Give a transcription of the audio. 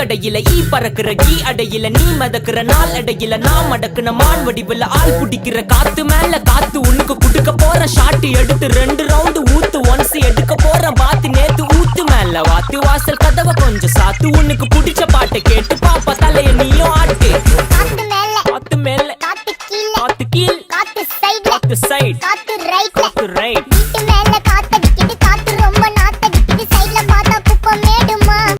அடையில ஈ பறக்குற key அடையில நீ மதக்குற நாள் அடையில நான் மடக்குன மான் வடிவுல ஆள் புடிக்கிற காத்து மேல காத்து உனக்கு குடுக்க போற ஷாட்டு எடுத்து 2 ரவுண்டு ஊத்து ஒன்ஸ் எடுக்க போற பாத்து நேத்து ஊத்து மேல வாத்து வாசல் கதவை கொஞ்சம் சாத்து உனக்கு பிடிச்ச பாட்டை கேட்டு பாப்பா தலைய நீயும் ஆட்டு காத்து மேல காத்து கீழ காத்து சைடு